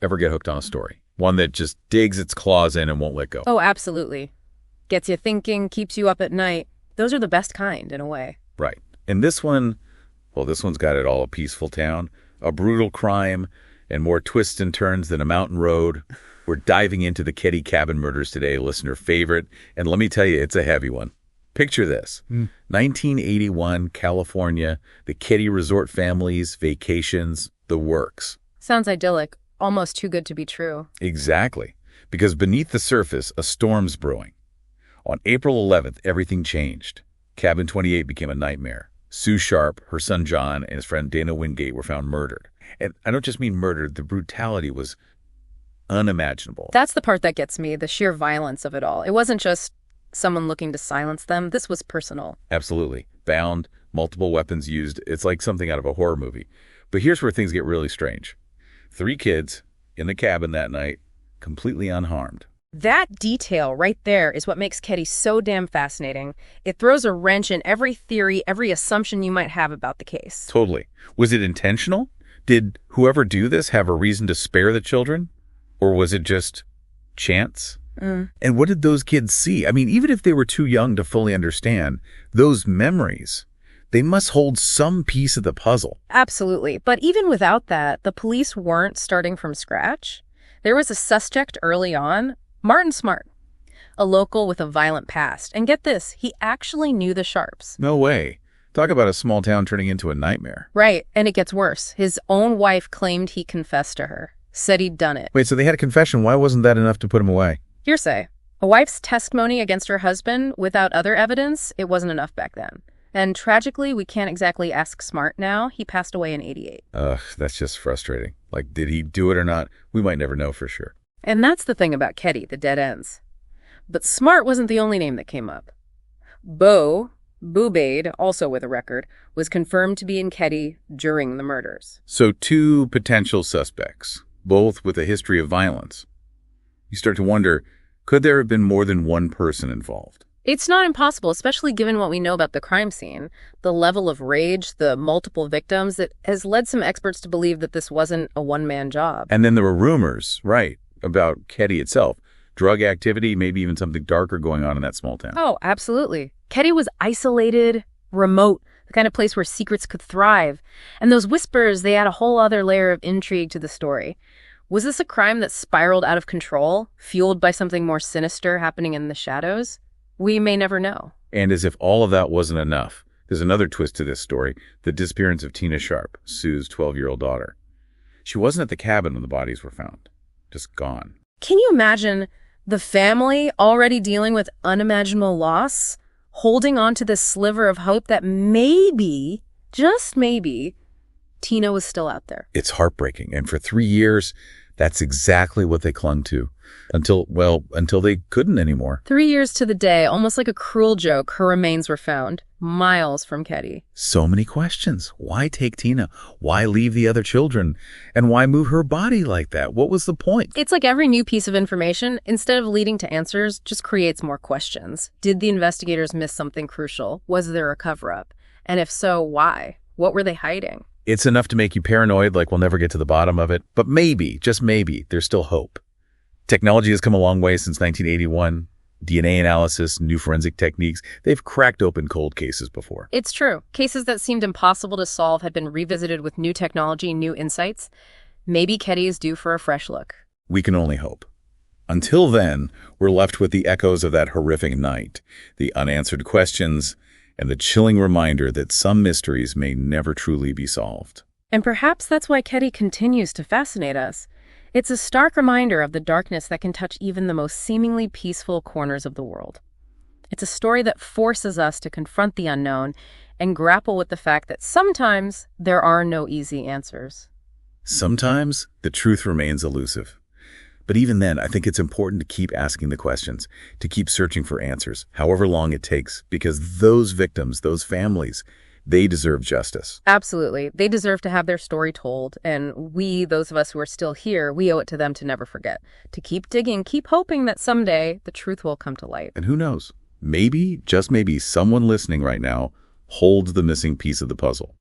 Ever get hooked on a story? One that just digs its claws in and won't let go. Oh, absolutely. Gets you thinking, keeps you up at night. Those are the best kind, in a way. Right. And this one, well, this one's got it all. A peaceful town, a brutal crime, and more twists and turns than a mountain road. We're diving into the Keddie cabin murders today, listener favorite. And let me tell you, it's a heavy one. Picture this. 1981, California, the Keddie resort families, vacations, the works. Sounds idyllic. Almost too good to be true. Exactly. Because beneath the surface, a storm's brewing. On April 11th, everything changed. Cabin 28 became a nightmare. Sue Sharp, her son John, and his friend Dana Wingate were found murdered. And I don't just mean murdered, the brutality was unimaginable. That's the part that gets me, the sheer violence of it all. It wasn't just someone looking to silence them. This was personal. Absolutely. Bound, multiple weapons used. It's like something out of a horror movie. But here's where things get really strange. 3 kids in the cabin that night, completely unharmed. That detail right there is what makes Keddie so damn fascinating. It throws a wrench in every theory, every assumption you might have about the case. Totally. Was it intentional? Did whoever do this have a reason to spare the children? Or was it just chance? And what did those kids see? I mean, even if they were too young to fully understand, those memories, they must hold some piece of the puzzle. Absolutely. But even without that, the police weren't starting from scratch. There was a suspect early on, Martin Smart, a local with a violent past. And get this, he actually knew the Sharps. No way. Talk about a small town turning into a nightmare. Right, and it gets worse. His own wife claimed he confessed to her, said he'd done it. Wait, so they had a confession. Why wasn't that enough to put him away? Hearsay. A wife's testimony against her husband without other evidence, it wasn't enough back then. And tragically, we can't exactly ask Smart now. He passed away in '88. Ugh, that's just frustrating. Like, did he do it or not? We might never know for sure. And that's the thing about Keddie, the dead ends. But Smart wasn't the only name that came up. Boo Bade, also with a record, was confirmed to be in Keddie during the murders. So 2 potential suspects, both with a history of violence. You start to wonder, could there have been more than one person involved? It's not impossible, especially given what we know about the crime scene. The level of rage, the multiple victims, it has led some experts to believe that this wasn't a one-man job. And then there were rumors, right, about Keddie itself. Drug activity, maybe even something darker going on in that small town. Oh, absolutely. Keddie was isolated, remote, the kind of place where secrets could thrive. And those whispers, they add a whole other layer of intrigue to the story. Was this a crime that spiraled out of control, fueled by something more sinister happening in the shadows? We may never know. And as if all of that wasn't enough, there's another twist to this story, the disappearance of Tina Sharp, Sue's 12-year-old daughter. She wasn't at the cabin when the bodies were found. Just gone. Can you imagine the family already dealing with unimaginable loss, holding on to this sliver of hope that maybe, just maybe, Tina was still out there? It's heartbreaking. And for 3 years, that's exactly what they clung to. Until they couldn't anymore. 3 years to the day, almost like a cruel joke, her remains were found, miles from Keddie. So many questions. Why take Tina? Why leave the other children? And why move her body like that? What was the point? It's like every new piece of information, instead of leading to answers, just creates more questions. Did the investigators miss something crucial? Was there a cover-up? And if so, why? What were they hiding? It's enough to make you paranoid, like we'll never get to the bottom of it. But maybe, just maybe, there's still hope. Technology has come a long way since 1981. DNA analysis, new forensic techniques, they've cracked open cold cases before. It's true. Cases that seemed impossible to solve had been revisited with new technology, new insights. Maybe Keddie is due for a fresh look. We can only hope. Until then, we're left with the echoes of that horrific night, the unanswered questions, and the chilling reminder that some mysteries may never truly be solved. And perhaps that's why Keddie continues to fascinate us. It's a stark reminder of the darkness that can touch even the most seemingly peaceful corners of the world. It's a story that forces us to confront the unknown and grapple with the fact that sometimes there are no easy answers. Sometimes the truth remains elusive. But even then, I think it's important to keep asking the questions, to keep searching for answers, however long it takes, because those victims, those families, they deserve justice. Absolutely. They deserve to have their story told. And we, those of us who are still here, we owe it to them to never forget, to keep digging, keep hoping that someday the truth will come to light. And who knows? Maybe, just maybe, someone listening right now holds the missing piece of the puzzle.